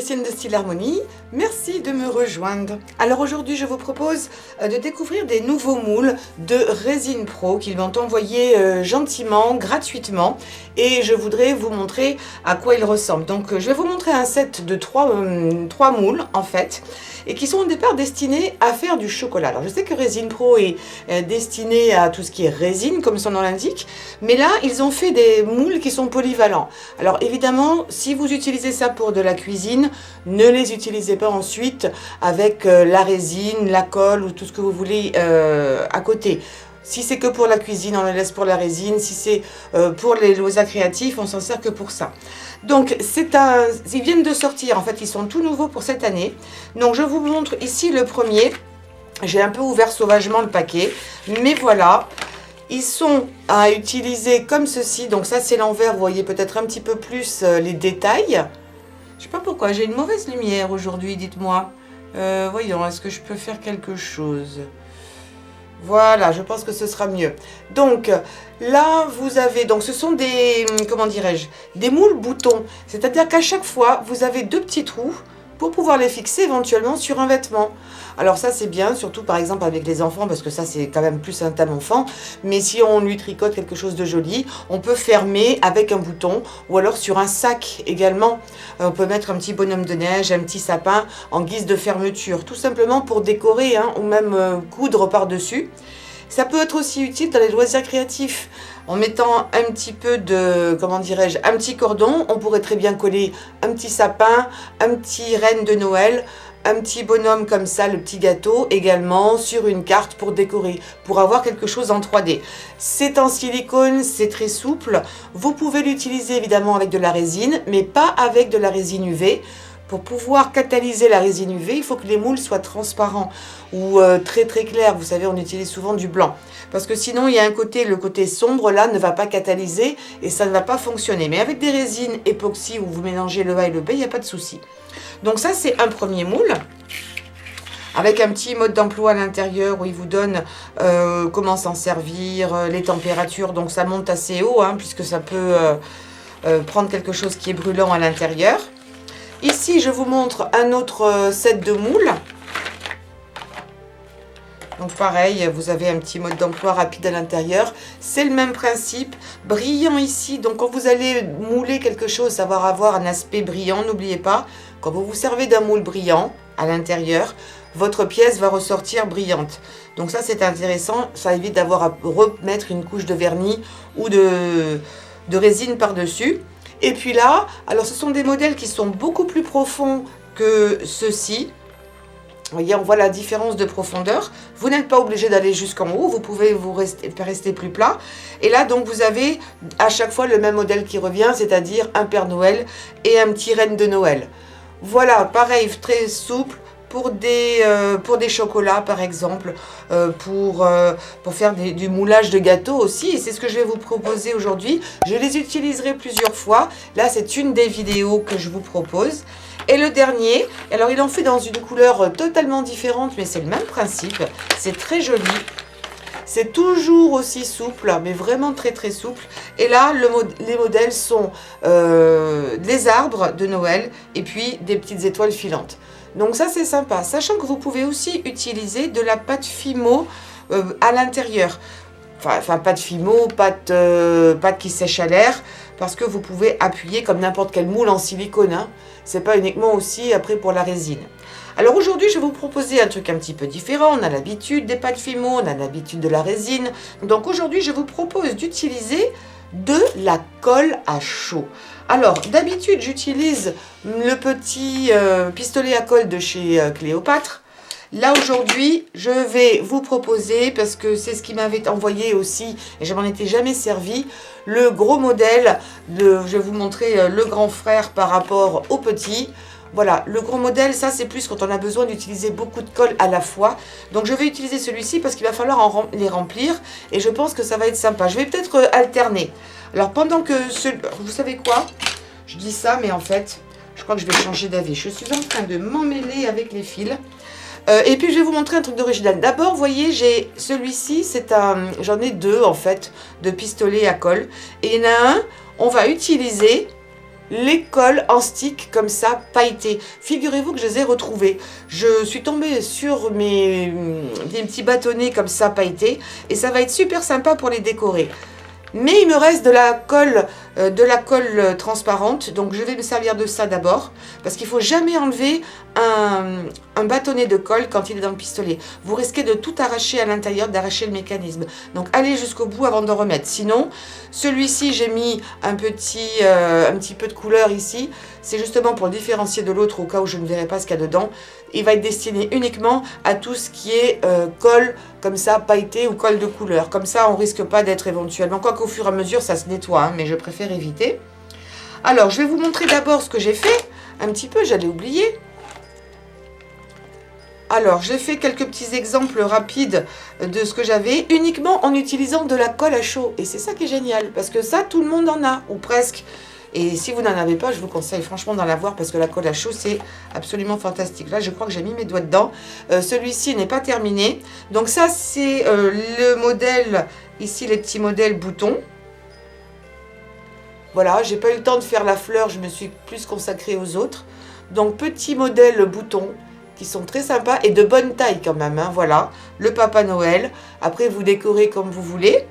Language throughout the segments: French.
Christine de Style Harmonie, merci de me rejoindre. Alors aujourd'hui je vous propose de découvrir des nouveaux moules de Resin Pro qu'ils m'ont envoyé gentiment, gratuitement, et je voudrais vous montrer à quoi ils ressemblent. Donc je vais vous montrer un set de trois moules en fait, et qui sont au départ destinés à faire du chocolat. Alors je sais que Resin Pro est destiné à tout ce qui est résine comme son nom l'indique, mais là ils ont fait des moules qui sont polyvalents. Alors évidemment si vous utilisez ça pour de la cuisine, ne les utilisez pas ensuite avec la résine, la colle ou tout ce que vous voulez à côté. Si c'est que pour la cuisine, on le laisse pour la résine. Si c'est pour les loisirs créatifs, on s'en sert que pour ça. Donc, ils viennent de sortir. En fait, ils sont tout nouveaux pour cette année. Donc, je vous montre ici le premier. J'ai un peu ouvert sauvagement le paquet. Mais voilà, ils sont à utiliser comme ceci. Donc, ça, c'est l'envers. Vous voyez peut-être un petit peu plus les détails. Je sais pas pourquoi. J'ai une mauvaise lumière aujourd'hui, dites-moi. Voyons, est-ce que je peux faire quelque chose ? Voilà, je pense que ce sera mieux. Donc là, vous avez, donc ce sont des, comment dirais-je, des moules boutons. C'est-à-dire qu'à chaque fois, vous avez deux petits trous pour pouvoir les fixer éventuellement sur un vêtement. Alors ça c'est bien, surtout par exemple avec les enfants, parce que ça c'est quand même plus un thème enfant. Mais si on lui tricote quelque chose de joli, on peut fermer avec un bouton, ou alors sur un sac également. On peut mettre un petit bonhomme de neige, un petit sapin en guise de fermeture, tout simplement pour décorer, hein, ou même coudre par-dessus. Ça peut être aussi utile dans les loisirs créatifs. En mettant un petit peu de, comment dirais-je, un petit cordon, on pourrait très bien coller un petit sapin, un petit renne de Noël, un petit bonhomme comme ça, le petit gâteau, également sur une carte pour décorer, pour avoir quelque chose en 3D. C'est en silicone, c'est très souple. Vous pouvez l'utiliser évidemment avec de la résine, mais pas avec de la résine UV. Pour pouvoir catalyser la résine UV, il faut que les moules soient transparents ou très très clairs. Vous savez, on utilise souvent du blanc. Parce que sinon, il y a un côté, le côté sombre là ne va pas catalyser et ça ne va pas fonctionner. Mais avec des résines époxy où vous mélangez le A et le B, il n'y a pas de souci. Donc ça, c'est un premier moule. Avec un petit mode d'emploi à l'intérieur où il vous donne comment s'en servir, les températures. Donc ça monte assez haut, hein, puisque ça peut prendre quelque chose qui est brûlant à l'intérieur. Ici, je vous montre un autre set de moules. Donc pareil, vous avez un petit mode d'emploi rapide à l'intérieur. C'est le même principe, brillant ici. Donc quand vous allez mouler quelque chose, ça va avoir un aspect brillant. N'oubliez pas, quand vous vous servez d'un moule brillant à l'intérieur, votre pièce va ressortir brillante. Donc ça, c'est intéressant. Ça évite d'avoir à remettre une couche de vernis ou de résine par-dessus. Et puis là, alors ce sont des modèles qui sont beaucoup plus profonds que ceux-ci. Vous voyez, on voit la différence de profondeur. Vous n'êtes pas obligé d'aller jusqu'en haut, vous pouvez rester plus plat. Et là, donc, vous avez à chaque fois le même modèle qui revient, c'est-à-dire un Père Noël et un petit renne de Noël. Voilà, pareil, très souple. Pour des chocolats par exemple, pour faire du moulage de gâteaux aussi, et c'est ce que je vais vous proposer aujourd'hui. Je les utiliserai plusieurs fois. Là c'est une des vidéos que je vous propose. Et le dernier, alors il en fait dans une couleur totalement différente, mais c'est le même principe, c'est très joli. C'est toujours aussi souple, mais vraiment très très souple. Et là, les modèles sont des arbres de Noël et puis des petites étoiles filantes. Donc ça c'est sympa, sachant que vous pouvez aussi utiliser de la pâte Fimo à l'intérieur. Enfin pâte Fimo, pâte qui sèche à l'air, parce que vous pouvez appuyer comme n'importe quel moule en silicone. Hein. C'est pas uniquement aussi après pour la résine. Alors aujourd'hui je vais vous proposer un truc un petit peu différent. On a l'habitude des pâtes Fimo, on a l'habitude de la résine. Donc aujourd'hui je vous propose d'utiliser de la colle à chaud. Alors d'habitude j'utilise le petit pistolet à colle de chez Cléopâtre. Là aujourd'hui je vais vous proposer, parce que c'est ce qui m'avait envoyé aussi et je m'en étais jamais servi, le gros modèle je vais vous montrer le grand frère par rapport au petit. Voilà, le gros modèle, ça c'est plus quand on a besoin d'utiliser beaucoup de colle à la fois. Donc je vais utiliser celui-ci parce qu'il va falloir les remplir et je pense que ça va être sympa. Je vais peut-être alterner. Alors pendant que vous savez quoi? Je dis ça, mais en fait, je crois que je vais changer d'avis. Je suis en train de m'emmêler avec les fils. Et puis je vais vous montrer un truc d'original. D'abord, vous voyez, j'ai celui-ci, j'en ai deux en fait, de pistolets à colle. Et il y en a un, on va utiliser les cols en stick comme ça, pailletés. Figurez-vous que je les ai retrouvés. Je suis tombée sur des petits bâtonnets comme ça, pailletés. Et ça va être super sympa pour les décorer. Mais il me reste de la colle transparente, donc je vais me servir de ça d'abord, parce qu'il ne faut jamais enlever un bâtonnet de colle quand il est dans le pistolet. Vous risquez de tout arracher à l'intérieur, d'arracher le mécanisme. Donc allez jusqu'au bout avant de remettre. Sinon, celui-ci, j'ai mis un petit peu de couleur ici. C'est justement pour le différencier de l'autre au cas où je ne verrai pas ce qu'il y a dedans. Il va être destiné uniquement à tout ce qui est colle comme ça, pailleté ou colle de couleur. Comme ça, on ne risque pas d'être éventuellement... Quoi qu'au fur et à mesure, ça se nettoie, hein, mais je préfère éviter. Alors, je vais vous montrer d'abord ce que j'ai fait. Un petit peu, j'allais oublier. Alors, j'ai fait quelques petits exemples rapides de ce que j'avais, uniquement en utilisant de la colle à chaud. Et c'est ça qui est génial, parce que ça, tout le monde en a, ou presque. Et si vous n'en avez pas, je vous conseille franchement d'en avoir, parce que la colle à chaud, c'est absolument fantastique. Là, je crois que j'ai mis mes doigts dedans. Celui-ci n'est pas terminé. Donc ça, c'est le modèle, ici, les petits modèles boutons. Voilà, j'ai pas eu le temps de faire la fleur, je me suis plus consacrée aux autres. Donc, petit modèle boutons, qui sont très sympas et de bonne taille quand même, hein, voilà, le Papa Noël. Après, vous décorez comme vous voulez.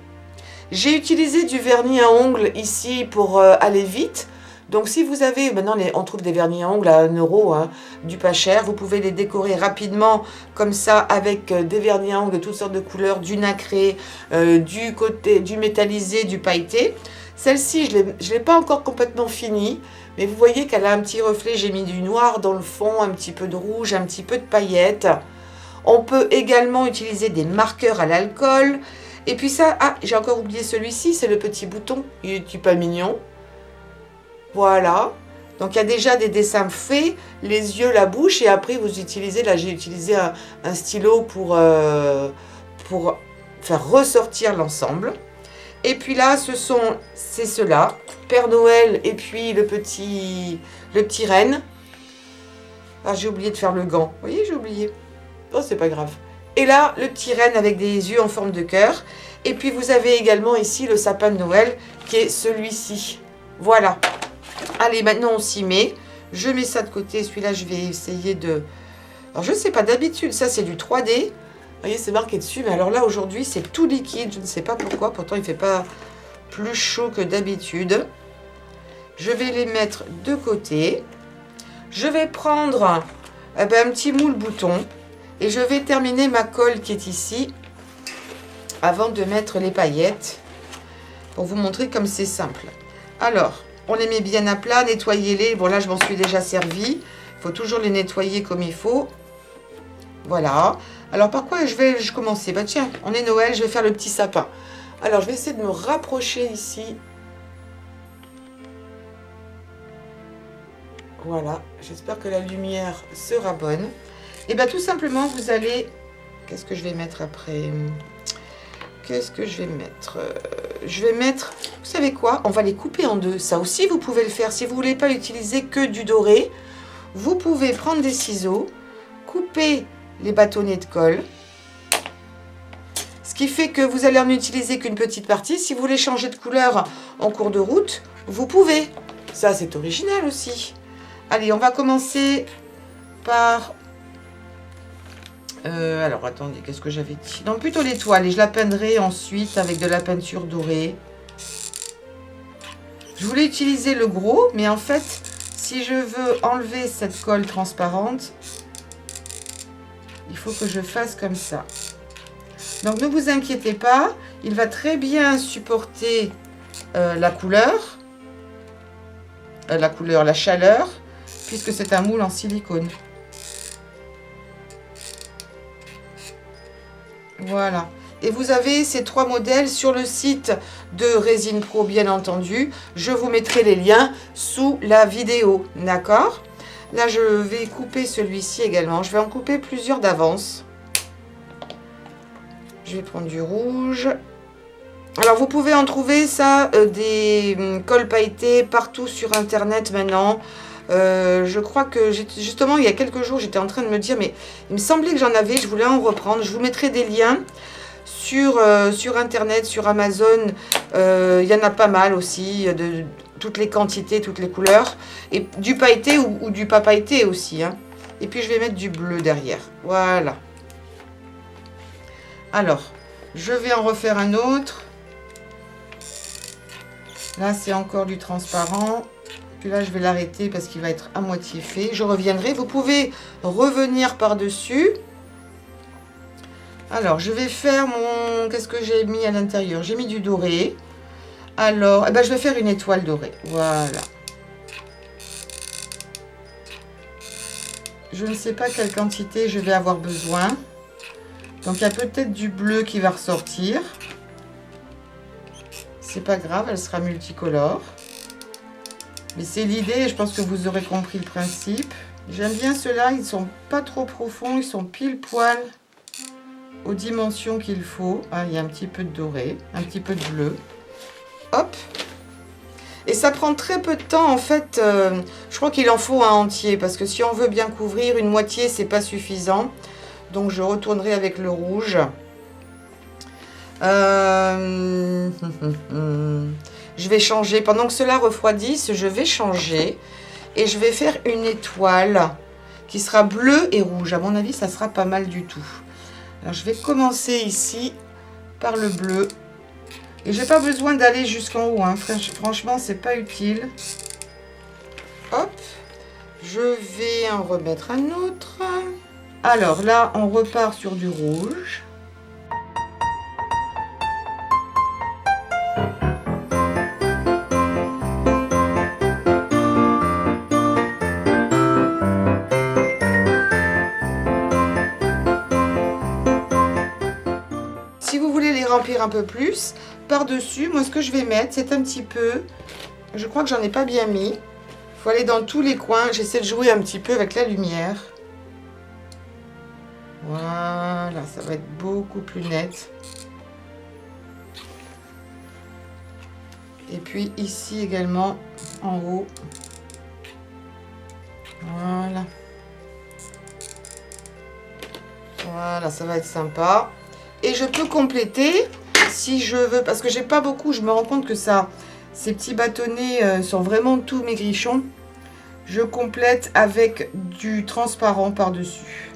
J'ai utilisé du vernis à ongles ici pour aller vite. Donc, si vous avez, maintenant on trouve des vernis à ongles à 1 €, hein, du pas cher. Vous pouvez les décorer rapidement comme ça avec des vernis à ongles de toutes sortes de couleurs, du nacré, du métallisé, du pailleté. Celle-ci, je ne l'ai pas encore complètement finie. Mais vous voyez qu'elle a un petit reflet, j'ai mis du noir dans le fond, un petit peu de rouge, un petit peu de paillettes. On peut également utiliser des marqueurs à l'alcool. Et puis ça, j'ai encore oublié celui-ci, c'est le petit bouton, il est pas mignon. Voilà, donc il y a déjà des dessins faits, les yeux, la bouche, et après vous utilisez, là j'ai utilisé un stylo pour faire ressortir l'ensemble. Et puis là, c'est cela, Père Noël et puis le petit renne. Ah, j'ai oublié de faire le gant. Vous voyez, j'ai oublié. Oh, c'est pas grave. Et là, le petit renne avec des yeux en forme de cœur. Et puis, vous avez également ici le sapin de Noël qui est celui-ci. Voilà. Allez, maintenant, on s'y met. Je mets ça de côté. Celui-là, je vais essayer de... Alors, je ne sais pas, d'habitude, ça, c'est du 3D. Vous voyez, c'est marqué dessus. Mais alors là, aujourd'hui, c'est tout liquide. Je ne sais pas pourquoi. Pourtant, il ne fait pas plus chaud que d'habitude. Je vais les mettre de côté. Je vais prendre un petit moule bouton. Et je vais terminer ma colle qui est ici. Avant de mettre les paillettes. Pour vous montrer comme c'est simple. Alors, on les met bien à plat. Nettoyez-les. Bon, là, je m'en suis déjà servi. Il faut toujours les nettoyer comme il faut. Voilà. Alors, par quoi je vais commencer? Bah tiens, on est Noël, je vais faire le petit sapin. Alors, je vais essayer de me rapprocher ici. Voilà. J'espère que la lumière sera bonne. Et bien, tout simplement, vous allez... Qu'est-ce que je vais mettre après? Qu'est-ce que je vais mettre? Je vais mettre... Vous savez quoi? On va les couper en deux. Ça aussi, vous pouvez le faire. Si vous ne voulez pas utiliser que du doré, vous pouvez prendre des ciseaux, couper les bâtonnets de colle. Ce qui fait que vous allez en utiliser qu'une petite partie. Si vous voulez changer de couleur en cours de route, vous pouvez. Ça, c'est original aussi. Allez, on va commencer par... alors, attendez, qu'est-ce que j'avais dit? Donc, plutôt l'étoile. Et je la peindrai ensuite avec de la peinture dorée. Je voulais utiliser le gros, mais en fait, si je veux enlever cette colle transparente, il faut que je fasse comme ça. Donc, ne vous inquiétez pas. Il va très bien supporter la couleur, la chaleur, puisque c'est un moule en silicone. Voilà. Et vous avez ces 3 modèles sur le site de Résine Pro, bien entendu. Je vous mettrai les liens sous la vidéo. D'accord? Là, je vais couper celui-ci également. Je vais en couper plusieurs d'avance. Je vais prendre du rouge. Alors, vous pouvez en trouver ça, des colles pailletées partout sur Internet maintenant. Je crois que justement il y a quelques jours j'étais en train de me dire mais il me semblait que j'en avais, je voulais en reprendre. Je vous mettrai des liens sur Internet, sur Amazon. Il y en a pas mal aussi toutes les quantités, toutes les couleurs. Et du pailleté ou du pas pailleté aussi. Hein. Et puis je vais mettre du bleu derrière. Voilà. Alors, je vais en refaire un autre. Là, c'est encore du transparent. Puis là, je vais l'arrêter parce qu'il va être à moitié fait. Je reviendrai. Vous pouvez revenir par-dessus. Alors, je vais faire mon... Qu'est-ce que j'ai mis à l'intérieur? J'ai mis du doré. Alors, eh ben, je vais faire une étoile dorée. Voilà. Je ne sais pas quelle quantité je vais avoir besoin. Donc, il y a peut-être du bleu qui va ressortir. C'est pas grave, elle sera multicolore. Mais c'est l'idée, je pense que vous aurez compris le principe. J'aime bien ceux-là, ils sont pas trop profonds, ils sont pile poil aux dimensions qu'il faut. Ah, il y a un petit peu de doré, un petit peu de bleu. Hop. Et ça prend très peu de temps en fait. Je crois qu'il en faut un entier parce que si on veut bien couvrir, une moitié c'est pas suffisant. Donc je retournerai avec le rouge. Je vais changer, pendant que cela refroidisse, je vais changer et je vais faire une étoile qui sera bleue et rouge. À mon avis, ça sera pas mal du tout. Alors, je vais commencer ici par le bleu et j'ai pas besoin d'aller jusqu'en haut. Hein. Franchement, c'est pas utile. Hop, je vais en remettre un autre. Alors là, on repart sur du rouge. Si vous voulez les remplir un peu plus, par-dessus, moi ce que je vais mettre, c'est un petit peu, je crois que j'en ai pas bien mis. Il faut aller dans tous les coins, j'essaie de jouer un petit peu avec la lumière. Voilà, ça va être beaucoup plus net. Et puis ici également, en haut. Voilà. Voilà, ça va être sympa. Et je peux compléter si je veux, parce que j'ai pas beaucoup, je me rends compte que ça, ces petits bâtonnets sont vraiment tous maigrichons. Je complète avec du transparent par-dessus.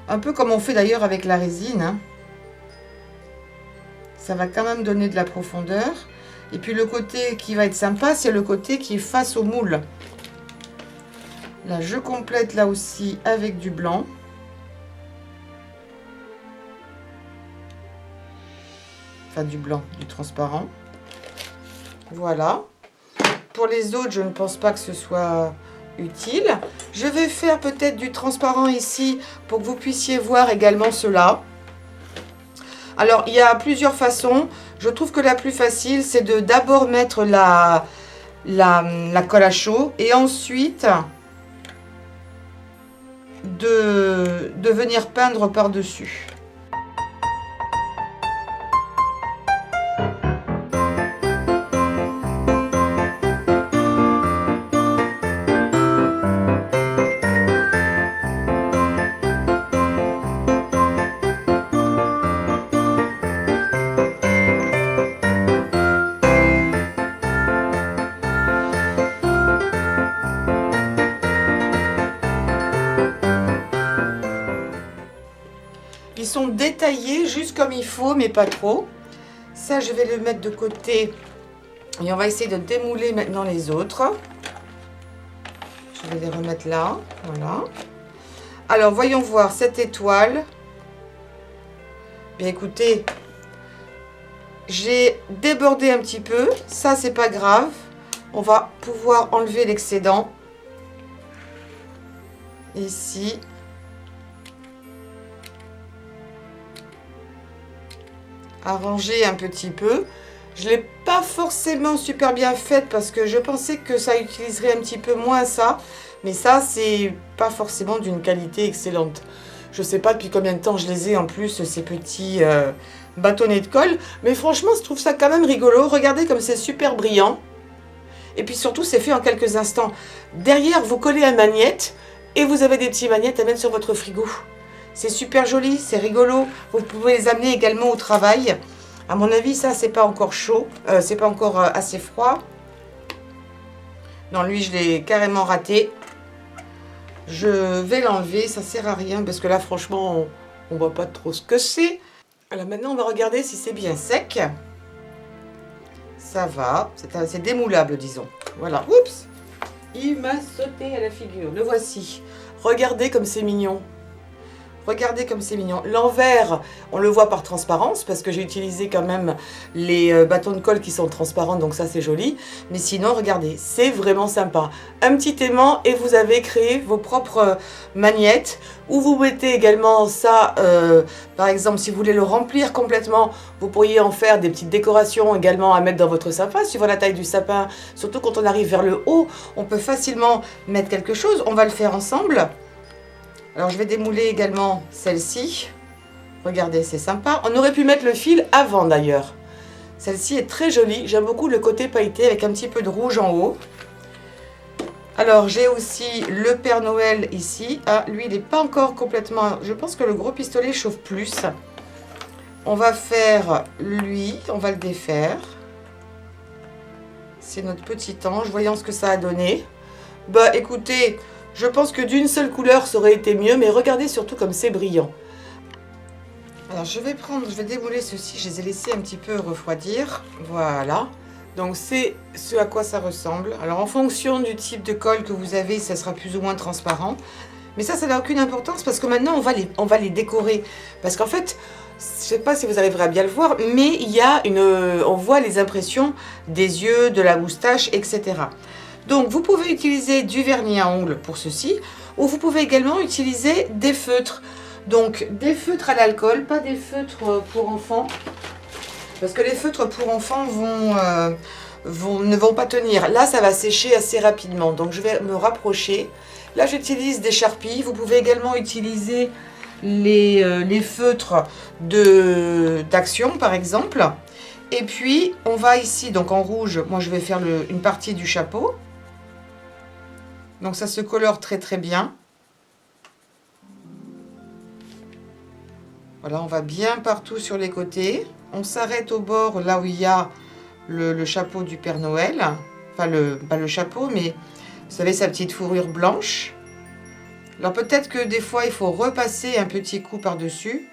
Un peu comme on fait d'ailleurs avec la résine. Hein. Ça va quand même donner de la profondeur. Et puis le côté qui va être sympa, c'est le côté qui est face au moule. Là, je complète là aussi avec du blanc. Enfin, du blanc, du transparent. Voilà. Pour les autres, je ne pense pas que ce soit utile. Je vais faire peut-être du transparent ici pour que vous puissiez voir également cela. Alors, il y a plusieurs façons. Je trouve que la plus facile, c'est de d'abord mettre la colle à chaud et ensuite de venir peindre par-dessus. Ils sont détaillés juste comme il faut, mais pas trop. Ça, je vais le mettre de côté. Et on va essayer de démouler maintenant les autres. Je vais les remettre là. Voilà. Alors, voyons voir cette étoile. Bien, écoutez, j'ai débordé un petit peu. Ça, c'est pas grave. On va pouvoir enlever l'excédent. Ici. Arranger un petit peu. Je ne l'ai pas forcément super bien faite parce que je pensais que ça utiliserait un petit peu moins ça. Mais ça, c'est pas forcément d'une qualité excellente. Je sais pas depuis combien de temps je les ai en plus, ces petits bâtonnets de colle. Mais franchement, je trouve ça quand même rigolo. Regardez comme c'est super brillant. Et puis surtout, c'est fait en quelques instants. Derrière, vous collez un magnète et vous avez des petits magnettes à mettre sur votre frigo. C'est super joli, c'est rigolo. Vous pouvez les amener également au travail. À mon avis, ça, c'est pas encore chaud. C'est pas encore assez froid. Non, lui, je l'ai carrément raté. Je vais l'enlever. Ça sert à rien parce que là, franchement, on voit pas trop ce que c'est. Alors maintenant, on va regarder si c'est bien sec. Ça va. C'est démoulable, disons. Voilà. Oups! Il m'a sauté à la figure. Le voici. Regardez comme c'est mignon. Regardez comme c'est mignon. L'envers, on le voit par transparence parce que j'ai utilisé quand même les bâtons de colle qui sont transparents, donc ça c'est joli. Mais sinon, regardez, c'est vraiment sympa. Un petit aimant et vous avez créé vos propres magnettes. Ou vous mettez également ça, par exemple, si vous voulez le remplir complètement, vous pourriez en faire des petites décorations également à mettre dans votre sapin, suivant la taille du sapin. Surtout quand on arrive vers le haut, on peut facilement mettre quelque chose. On va le faire ensemble. Alors, je vais démouler également celle-ci. Regardez, c'est sympa. On aurait pu mettre le fil avant d'ailleurs. Celle-ci est très jolie. J'aime beaucoup le côté pailleté avec un petit peu de rouge en haut. Alors, j'ai aussi le Père Noël ici. Ah, lui, il n'est pas encore complètement... Je pense que le gros pistolet chauffe plus. On va faire lui. On va le défaire. C'est notre petit ange. Voyons ce que ça a donné. Bah, écoutez... Je pense que d'une seule couleur, ça aurait été mieux, mais regardez surtout comme c'est brillant. Alors, je vais démouler ceci. Je les ai laissés un petit peu refroidir. Voilà. Donc, c'est ce à quoi ça ressemble. Alors, en fonction du type de colle que vous avez, ça sera plus ou moins transparent. Mais ça n'a aucune importance parce que maintenant, on va les décorer. Parce qu'en fait, je ne sais pas si vous arriverez à bien le voir, mais il y a on voit les impressions des yeux, de la moustache, etc. Donc, vous pouvez utiliser du vernis à ongles pour ceci, ou vous pouvez également utiliser des feutres. Donc, des feutres à l'alcool, pas des feutres pour enfants, parce que les feutres pour enfants ne vont pas tenir. Là, ça va sécher assez rapidement, donc je vais me rapprocher. Là, j'utilise des Sharpies. Vous pouvez également utiliser les feutres d'Action, par exemple. Et puis, on va ici, donc en rouge, moi je vais faire une partie du chapeau. Donc ça se colore très très bien. Voilà, on va bien partout sur les côtés. On s'arrête au bord, là où il y a le chapeau du Père Noël. Enfin, pas le chapeau, mais vous savez, sa petite fourrure blanche. Alors peut-être que des fois, il faut repasser un petit coup par-dessus.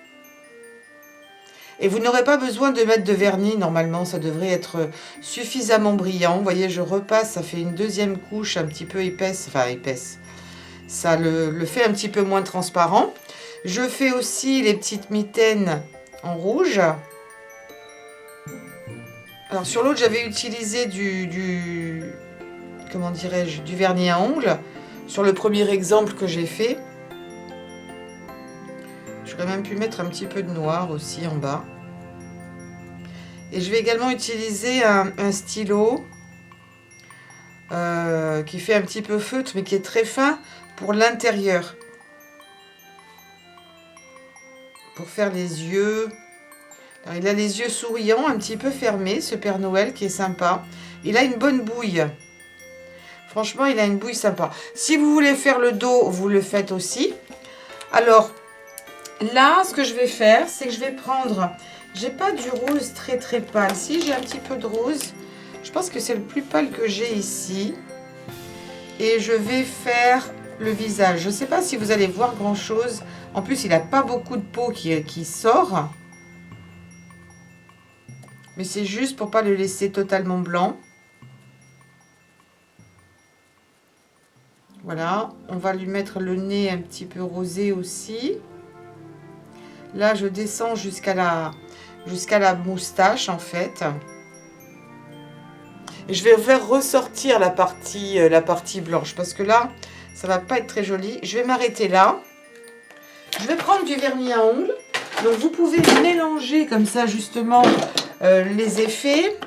Et vous n'aurez pas besoin de mettre de vernis, normalement, ça devrait être suffisamment brillant. Vous voyez, je repasse, ça fait une deuxième couche un petit peu épaisse, enfin épaisse. Ça le fait un petit peu moins transparent. Je fais aussi les petites mitaines en rouge. Alors sur l'autre, j'avais utilisé comment dirais-je, du vernis à ongles. Sur le premier exemple que j'ai fait. J'aurais même pu mettre un petit peu de noir aussi en bas. Et je vais également utiliser un stylo qui fait un petit peu feutre, mais qui est très fin pour l'intérieur. Pour faire les yeux. Alors, il a les yeux souriants, un petit peu fermés, ce Père Noël qui est sympa. Il a une bonne bouille. Franchement, il a une bouille sympa. Si vous voulez faire le dos, vous le faites aussi. Alors, là, ce que je vais faire, c'est que je vais prendre... J'ai pas du rose très très pâle. Si, j'ai un petit peu de rose. Je pense que c'est le plus pâle que j'ai ici. Et je vais faire le visage. Je ne sais pas si vous allez voir grand chose. En plus, il n'a pas beaucoup de peau qui sort. Mais c'est juste pour pas le laisser totalement blanc. Voilà. On va lui mettre le nez un petit peu rosé aussi. Là, je descends jusqu'à la moustache, en fait. Et je vais faire ressortir la partie blanche. Parce que là, ça va pas être très joli. Je vais m'arrêter là. Je vais prendre du vernis à ongles. Donc, vous pouvez mélanger comme ça, justement, les effets.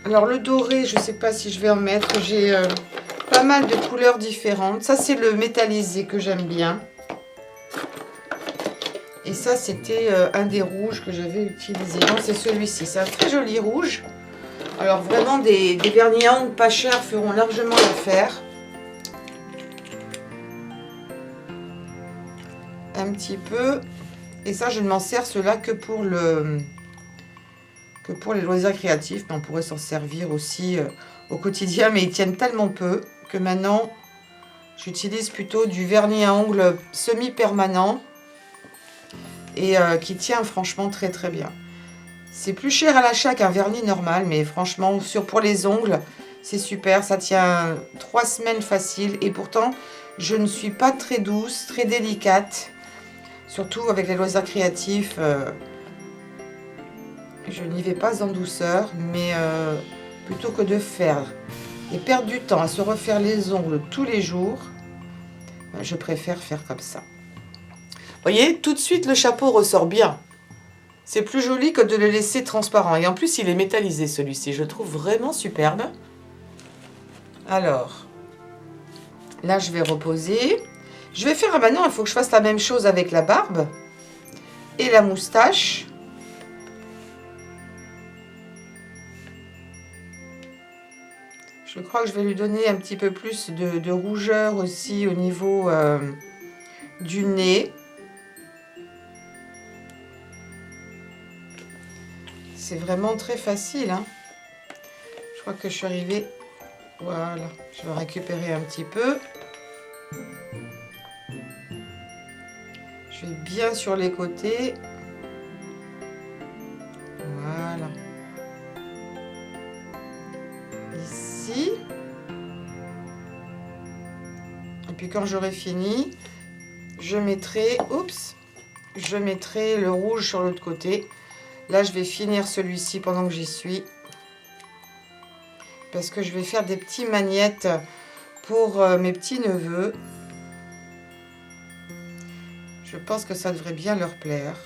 Alors, le doré, je ne sais pas si je vais en mettre. J'ai pas mal de couleurs différentes. Ça, c'est le métallisé que j'aime bien. Et ça, c'était un des rouges que j'avais utilisé. Non, c'est celui-ci. C'est un très joli rouge. Alors, vraiment, des vernis à ongles pas chers feront largement l'affaire. Un petit peu. Et ça, je ne m'en sers cela que pour que pour les loisirs créatifs, mais on pourrait s'en servir aussi au quotidien, mais ils tiennent tellement peu que maintenant j'utilise plutôt du vernis à ongles semi-permanent et qui tient franchement très très bien. C'est plus cher à l'achat qu'un vernis normal, mais franchement pour les ongles c'est super, ça tient 3 semaines facile et pourtant je ne suis pas très douce, très délicate, surtout avec les loisirs créatifs. Je n'y vais pas en douceur, mais plutôt que de faire et perdre du temps à se refaire les ongles tous les jours, je préfère faire comme ça. Vous voyez, tout de suite le chapeau ressort bien. C'est plus joli que de le laisser transparent. Et en plus, il est métallisé celui-ci. Je le trouve vraiment superbe. Alors, là, je vais reposer. Je vais faire maintenant, il faut que je fasse la même chose avec la barbe et la moustache. Je crois que je vais lui donner un petit peu plus de rougeur aussi au niveau du nez. C'est vraiment très facile, hein. Je crois que je suis arrivée. Voilà, je vais récupérer un petit peu. Je vais bien sur les côtés. Voilà. Ici. Et puis quand j'aurai fini, je mettrai, je mettrai le rouge sur l'autre côté. Là, je vais finir celui-ci pendant que j'y suis. Parce que je vais faire des petits magnettes pour mes petits neveux. Je pense que ça devrait bien leur plaire.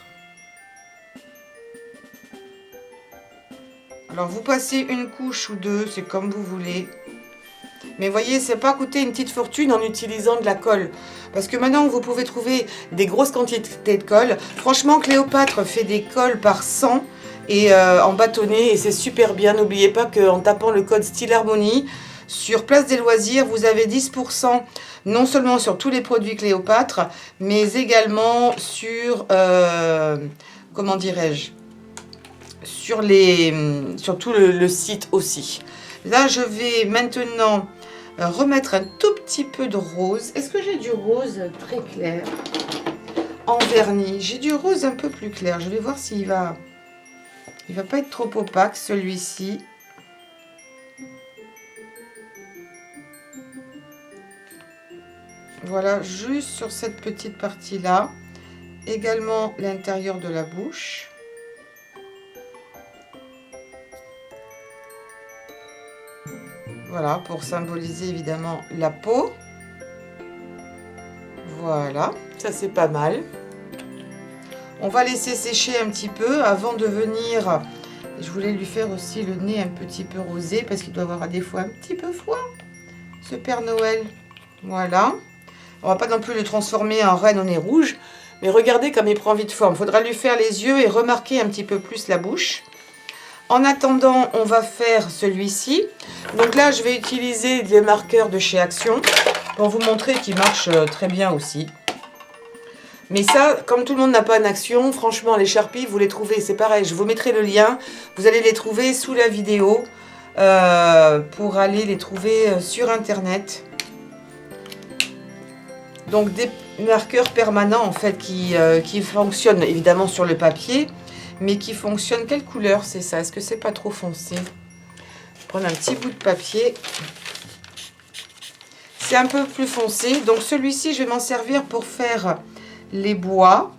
Alors, vous passez une couche ou deux, c'est comme vous voulez. Mais voyez, c'est pas coûter une petite fortune en utilisant de la colle. Parce que maintenant, vous pouvez trouver des grosses quantités de colle. Franchement, Cléopâtre fait des colles par 100 et en bâtonnet. Et c'est super bien. N'oubliez pas qu'en tapant le code Style Harmonie, sur Place des Loisirs, vous avez 10% non seulement sur tous les produits Cléopâtre, mais également sur, comment dirais-je, sur tout le site aussi. Là, je vais maintenant remettre un tout petit peu de rose. Est-ce que j'ai du rose très clair en vernis? J'ai du rose un peu plus clair. Je vais voir s'il va... Il va pas être trop opaque, celui-ci. Voilà, juste sur cette petite partie-là. Également l'intérieur de la bouche. Voilà, pour symboliser évidemment la peau. Voilà, ça c'est pas mal. On va laisser sécher un petit peu avant de venir. Je voulais lui faire aussi le nez un petit peu rosé parce qu'il doit avoir des fois un petit peu froid, ce Père Noël. Voilà. On va pas non plus le transformer en reine au nez rouge, mais regardez comme il prend vite forme. Il faudra lui faire les yeux et remarquer un petit peu plus la bouche. En attendant, on va faire celui-ci. Donc là, je vais utiliser des marqueurs de chez Action pour vous montrer qu'ils marchent très bien aussi. Mais ça, comme tout le monde n'a pas une Action, franchement, les Sharpies, vous les trouvez, c'est pareil. Je vous mettrai le lien. Vous allez les trouver sous la vidéo pour aller les trouver sur Internet. Donc des marqueurs permanents en fait qui fonctionnent évidemment sur le papier, mais qui fonctionnent. Quelle couleur c'est ça? Est-ce que c'est pas trop foncé? Je vais prendre un petit bout de papier. C'est un peu plus foncé. Donc celui-ci, je vais m'en servir pour faire les bois.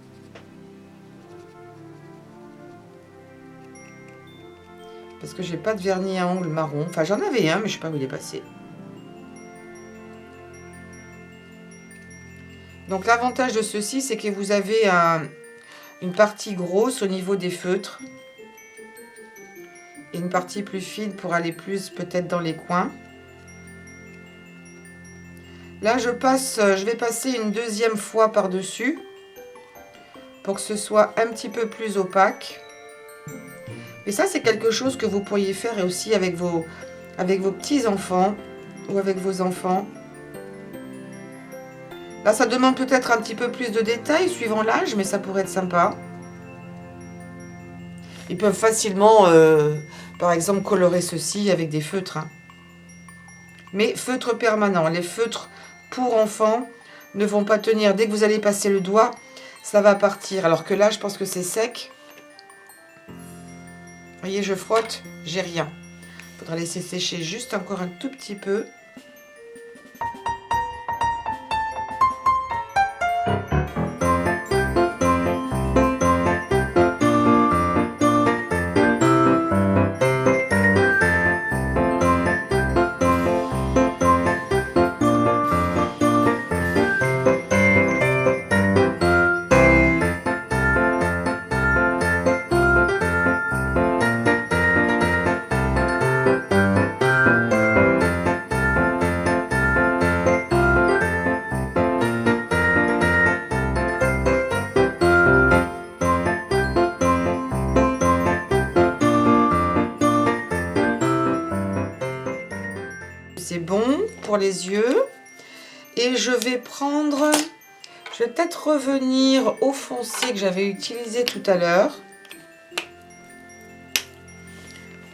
Parce que j'ai pas de vernis à ongles marron. Enfin, j'en avais un, mais je sais pas où il est passé. Donc l'avantage de ceci, c'est que vous avez une partie grosse au niveau des feutres. Et une partie plus fine pour aller plus peut-être dans les coins. Là, je vais passer une deuxième fois par-dessus. Pour que ce soit un petit peu plus opaque. Et ça, c'est quelque chose que vous pourriez faire aussi avec vos petits-enfants ou avec vos enfants. Là, ça demande peut-être un petit peu plus de détails suivant l'âge, mais ça pourrait être sympa. Ils peuvent facilement, par exemple, colorer ceci avec des feutres. Hein. Mais feutre permanent, les feutres pour enfants ne vont pas tenir. Dès que vous allez passer le doigt, ça va partir. Alors que là, je pense que c'est sec. Vous voyez, je frotte, j'ai rien. Il faudra laisser sécher juste encore un tout petit peu. C'est bon pour les yeux. Et je vais prendre... Je vais peut-être revenir au foncé que j'avais utilisé tout à l'heure.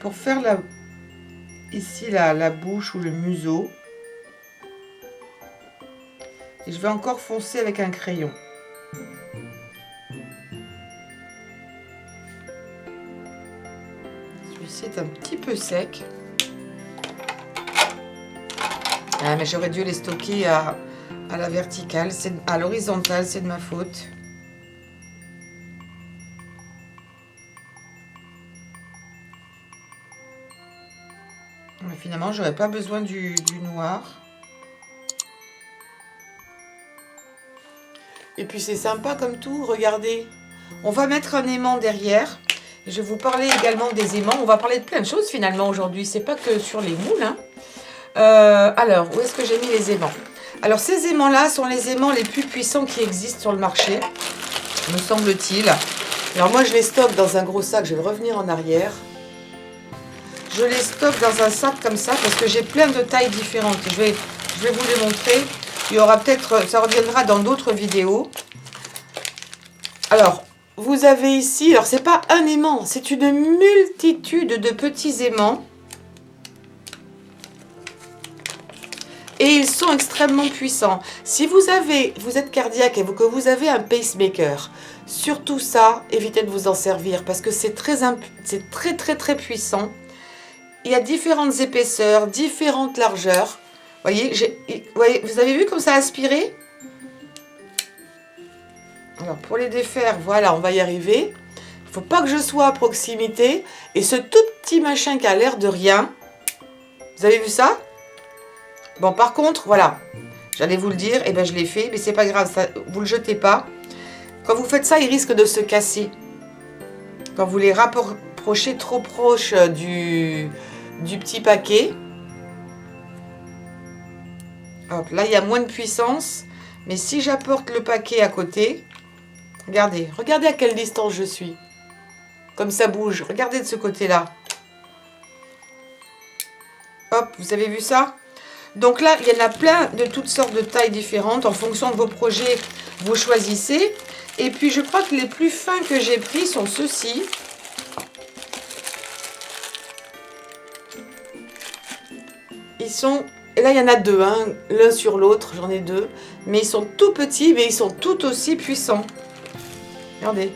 Pour faire ici la bouche ou le museau. Et je vais encore foncer avec un crayon. Celui-ci est un petit peu sec. Ah, mais j'aurais dû les stocker à la verticale, à l'horizontale, c'est de ma faute. Mais finalement, j'aurais pas besoin du noir. Et puis c'est sympa comme tout, regardez. On va mettre un aimant derrière. Je vais vous parler également des aimants. On va parler de plein de choses finalement aujourd'hui. C'est pas que sur les moules. Hein. Alors, où est-ce que j'ai mis les aimants? Alors, ces aimants-là sont les aimants les plus puissants qui existent sur le marché, me semble-t-il. Alors, moi, je les stocke dans un gros sac. Je vais revenir en arrière. Je les stocke dans un sac comme ça parce que j'ai plein de tailles différentes. Je vais vous les montrer. Il y aura peut-être, ça reviendra dans d'autres vidéos. Alors, vous avez ici, alors c'est pas un aimant, c'est une multitude de petits aimants. Et ils sont extrêmement puissants. Si vous êtes cardiaque et que vous avez un pacemaker, surtout ça, évitez de vous en servir parce que c'est très puissant. Il y a différentes épaisseurs, différentes largeurs. Voyez, vous avez vu comme ça a aspiré? Alors pour les défaire, voilà, on va y arriver. Il ne faut pas que je sois à proximité. Et ce tout petit machin qui a l'air de rien, vous avez vu ça? Bon, par contre, voilà, j'allais vous le dire, et ben je l'ai fait, mais c'est pas grave, ça, vous le jetez pas. Quand vous faites ça, il risque de se casser. Quand vous les rapprochez trop proche du petit paquet. Hop, là, il y a moins de puissance, mais si j'apporte le paquet à côté, regardez à quelle distance je suis. Comme ça bouge, regardez de ce côté-là. Hop, vous avez vu ça? Donc là, il y en a plein de toutes sortes de tailles différentes. En fonction de vos projets, vous choisissez. Et puis, je crois que les plus fins que j'ai pris sont ceux-ci. Ils sont... Et là, il y en a deux, hein, l'un sur l'autre. J'en ai deux. Mais ils sont tout petits, mais ils sont tout aussi puissants. Regardez.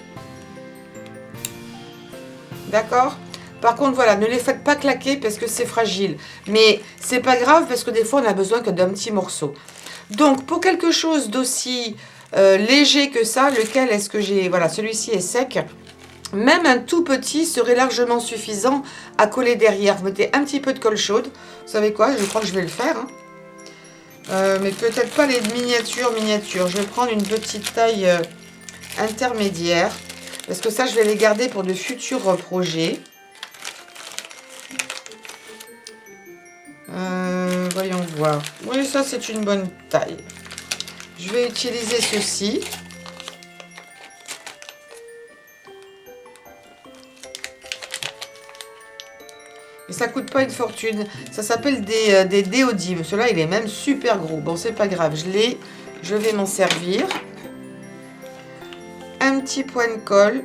D'accord ? Par contre, voilà, ne les faites pas claquer parce que c'est fragile. Mais c'est pas grave parce que des fois, on a besoin que d'un petit morceau. Donc, pour quelque chose d'aussi léger que ça, lequel est-ce que j'ai... Voilà, celui-ci est sec. Même un tout petit serait largement suffisant à coller derrière. Vous mettez un petit peu de colle chaude. Vous savez quoi? Je crois que je vais le faire. Hein. Mais peut-être pas les miniatures. Je vais prendre une petite taille intermédiaire. Parce que ça, je vais les garder pour de futurs projets. Voyons voir. Oui, ça c'est une bonne taille. Je vais utiliser ceci. Et ça coûte pas une fortune. Ça s'appelle des déodimes. Celui-là, il est même super gros. Bon, c'est pas grave. Je vais m'en servir. Un petit point de colle.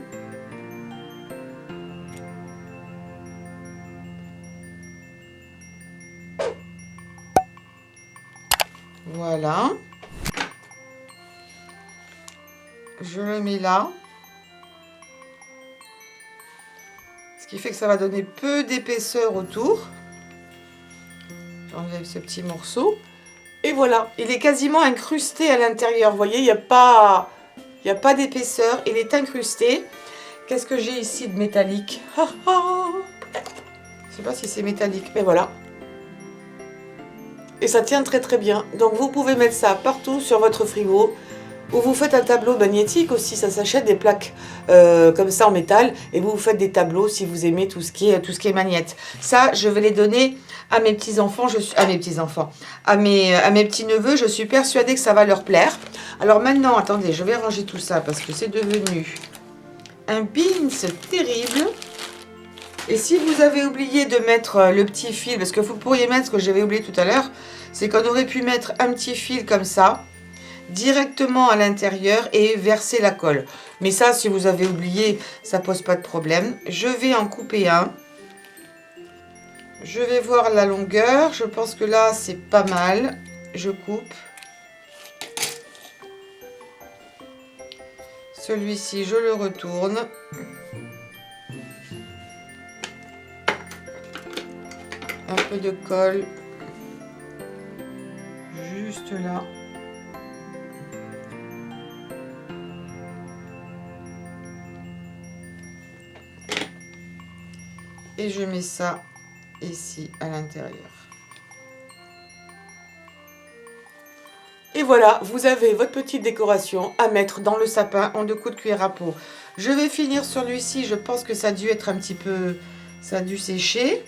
Voilà. Je le mets là. Ce qui fait que ça va donner peu d'épaisseur autour. J'enlève ce petit morceau. Et voilà, il est quasiment incrusté à l'intérieur. Vous voyez, il n'y a pas d'épaisseur. Il est incrusté. Qu'est-ce que j'ai ici de métallique? Je ne sais pas si c'est métallique, mais voilà. Et ça tient très très bien. Donc vous pouvez mettre ça partout sur votre frigo. Ou vous faites un tableau magnétique aussi, ça s'achète des plaques comme ça en métal. Et vous faites des tableaux si vous aimez tout ce qui est magnète. Ça, je vais les donner à mes petits-enfants, à mes petits-neveux. Je suis persuadée que ça va leur plaire. Alors maintenant, attendez, je vais ranger tout ça parce que c'est devenu un beans terrible. Et si vous avez oublié de mettre le petit fil, parce que vous pourriez mettre ce que j'avais oublié tout à l'heure, c'est qu'on aurait pu mettre un petit fil comme ça, directement à l'intérieur et verser la colle. Mais ça, si vous avez oublié, ça pose pas de problème. Je vais en couper un. Je vais voir la longueur. Je pense que là, c'est pas mal. Je coupe. Celui-ci, je le retourne. Un peu de colle. Juste là. Et je mets ça ici à l'intérieur. Et voilà, vous avez votre petite décoration à mettre dans le sapin en 2 coups de cuillère à peau. Je vais finir sur celui-ci, je pense que ça a dû être un petit peu... Ça a dû sécher.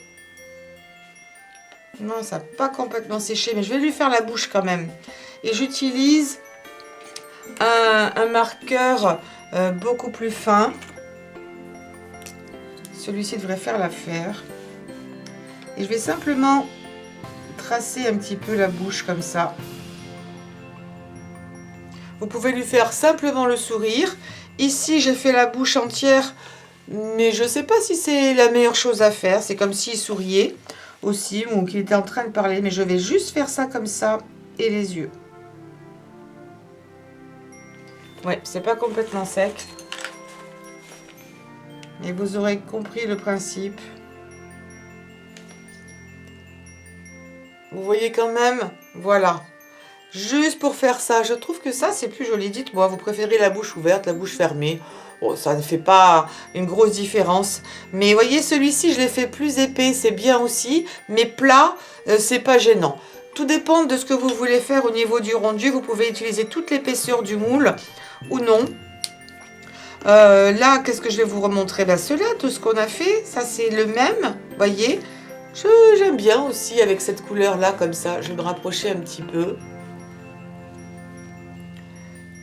Non, ça n'a pas complètement séché, mais je vais lui faire la bouche quand même. Et j'utilise un marqueur beaucoup plus fin. Celui-ci devrait faire l'affaire. Et je vais simplement tracer un petit peu la bouche comme ça. Vous pouvez lui faire simplement le sourire. Ici, j'ai fait la bouche entière, mais je ne sais pas si c'est la meilleure chose à faire. C'est comme s'il souriait aussi, ou qu'il était en train de parler. Mais je vais juste faire ça comme ça, et les yeux. Ouais, c'est pas complètement sec. Et vous aurez compris le principe. Vous voyez quand même, voilà. Juste pour faire ça, je trouve que ça c'est plus joli. Dites-moi, vous préférez la bouche ouverte, la bouche fermée? Oh, ça ne fait pas une grosse différence. Mais vous voyez, celui-ci, je l'ai fait plus épais, c'est bien aussi. Mais plat, c'est pas gênant. Tout dépend de ce que vous voulez faire au niveau du rendu. Vous pouvez utiliser toute l'épaisseur du moule ou non. Là, qu'est-ce que je vais vous remontrer? Ben, cela, tout ce qu'on a fait, ça c'est le même, voyez. J'aime bien aussi avec cette couleur-là, comme ça. Je vais me rapprocher un petit peu.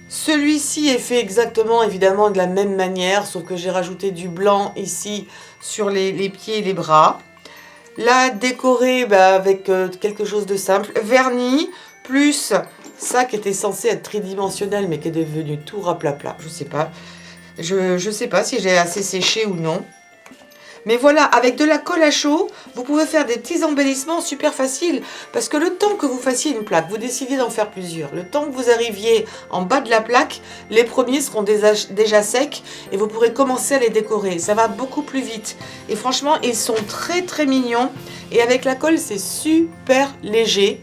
Celui-ci est fait exactement, évidemment, de la même manière, sauf que j'ai rajouté du blanc ici sur les pieds et les bras. Là, décoré avec quelque chose de simple. Vernis, plus ça qui était censé être tridimensionnel, mais qui est devenu tout raplapla. Je sais pas. Je sais pas si j'ai assez séché ou non. Mais voilà, avec de la colle à chaud, vous pouvez faire des petits embellissements super faciles. Parce que le temps que vous fassiez une plaque, vous décidez d'en faire plusieurs. Le temps que vous arriviez en bas de la plaque, les premiers seront déjà secs et vous pourrez commencer à les décorer. Ça va beaucoup plus vite. Et franchement, ils sont très très mignons. Et avec la colle, c'est super léger.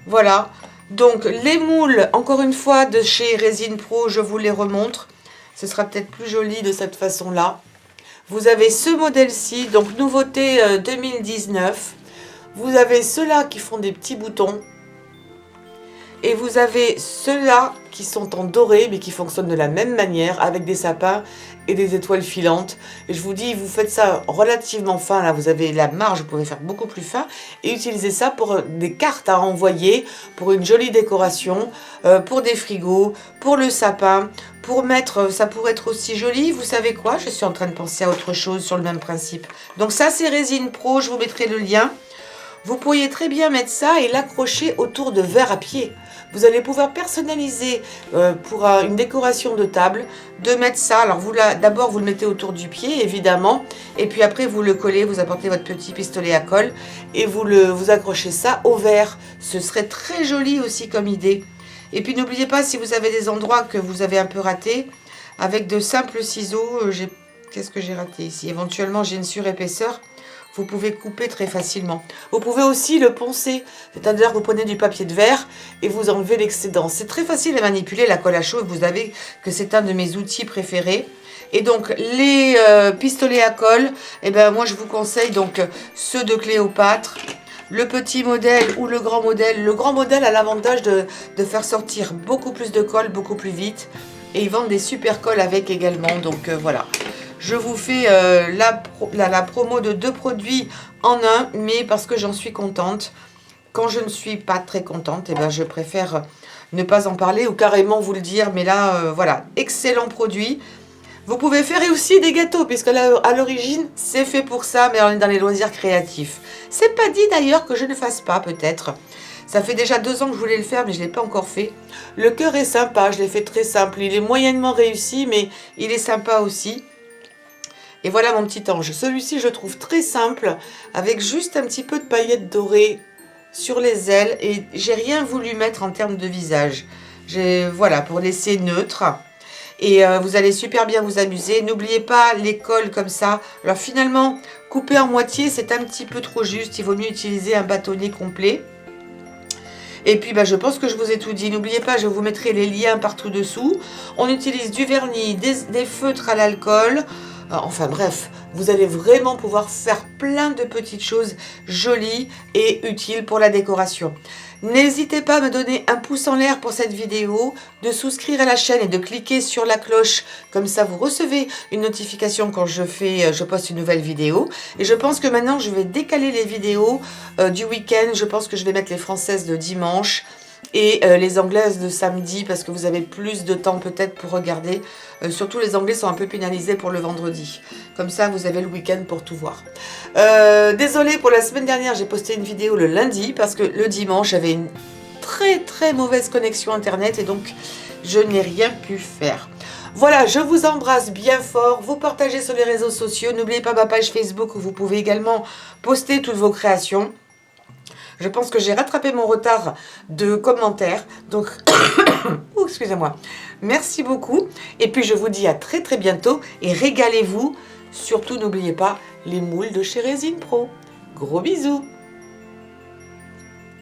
Voilà. Donc les moules, encore une fois, de chez Resin Pro, je vous les remontre. Ce sera peut-être plus joli de cette façon-là. Vous avez ce modèle-ci, donc nouveauté 2019. Vous avez ceux-là qui font des petits boutons. Et vous avez ceux-là qui sont en doré, mais qui fonctionnent de la même manière, avec des sapins et des étoiles filantes. Et je vous dis, vous faites ça relativement fin, là vous avez la marge, vous pouvez faire beaucoup plus fin. Et utilisez ça pour des cartes à envoyer, pour une jolie décoration, pour des frigos, pour le sapin, pour mettre, ça pourrait être aussi joli. Vous savez quoi? Je suis en train de penser à autre chose sur le même principe. Donc ça c'est Resin Pro, je vous mettrai le lien. Vous pourriez très bien mettre ça et l'accrocher autour de verres à pied. Vous allez pouvoir personnaliser pour une décoration de table, de mettre ça. Alors d'abord vous le mettez autour du pied évidemment, et puis après vous le collez, vous apportez votre petit pistolet à colle et vous accrochez ça au verre. Ce serait très joli aussi comme idée. Et puis n'oubliez pas, si vous avez des endroits que vous avez un peu ratés, avec de simples ciseaux, qu'est-ce que j'ai raté ici? Éventuellement j'ai une surépaisseur. Vous pouvez couper très facilement. Vous pouvez aussi le poncer, c'est-à-dire que vous prenez du papier de verre et vous enlevez l'excédent. C'est très facile à manipuler la colle à chaud, vous savez que c'est un de mes outils préférés. Et donc les pistolets à colle, eh ben, moi je vous conseille donc ceux de Cléopâtre, le petit modèle ou le grand modèle. Le grand modèle a l'avantage de faire sortir beaucoup plus de colle, beaucoup plus vite. Et ils vendent des super colles avec également, donc voilà. Je vous fais la promo de 2 produits en un, mais parce que j'en suis contente. Quand je ne suis pas très contente, eh ben, je préfère ne pas en parler ou carrément vous le dire. Mais là, voilà, excellent produit. Vous pouvez faire aussi des gâteaux, puisque là, à l'origine, c'est fait pour ça, mais on est dans les loisirs créatifs. C'est pas dit d'ailleurs que je ne fasse pas, peut-être. Ça fait déjà 2 ans que je voulais le faire, mais je ne l'ai pas encore fait. Le cœur est sympa, je l'ai fait très simple. Il est moyennement réussi, mais il est sympa aussi. Et voilà mon petit ange. Celui-ci, je le trouve très simple, avec juste un petit peu de paillettes dorées sur les ailes. Et j'ai rien voulu mettre en termes de visage. Voilà, pour laisser neutre. Et vous allez super bien vous amuser. N'oubliez pas les cols comme ça. Alors finalement, couper en moitié, c'est un petit peu trop juste. Il vaut mieux utiliser un bâtonnet complet. Et puis, je pense que je vous ai tout dit. N'oubliez pas, je vous mettrai les liens partout dessous. On utilise du vernis, des feutres à l'alcool. Enfin bref, vous allez vraiment pouvoir faire plein de petites choses jolies et utiles pour la décoration. N'hésitez pas à me donner un pouce en l'air pour cette vidéo, de souscrire à la chaîne et de cliquer sur la cloche. Comme ça, vous recevez une notification quand je poste une nouvelle vidéo. Et je pense que maintenant, je vais décaler les vidéos du week-end. Je pense que je vais mettre les françaises de dimanche et les anglaises de samedi parce que vous avez plus de temps peut-être pour regarder. Surtout les anglais sont un peu pénalisés pour le vendredi. Comme ça, vous avez le week-end pour tout voir. Désolée pour la semaine dernière, j'ai posté une vidéo le lundi parce que le dimanche, j'avais une très mauvaise connexion internet et donc je n'ai rien pu faire. Voilà, je vous embrasse bien fort. Vous partagez sur les réseaux sociaux. N'oubliez pas ma page Facebook où vous pouvez également poster toutes vos créations. Je pense que j'ai rattrapé mon retard de commentaires. Donc, excusez-moi. Merci beaucoup. Et puis, je vous dis à très bientôt. Et régalez-vous. Surtout, n'oubliez pas les moules de chez Resin Pro. Gros bisous.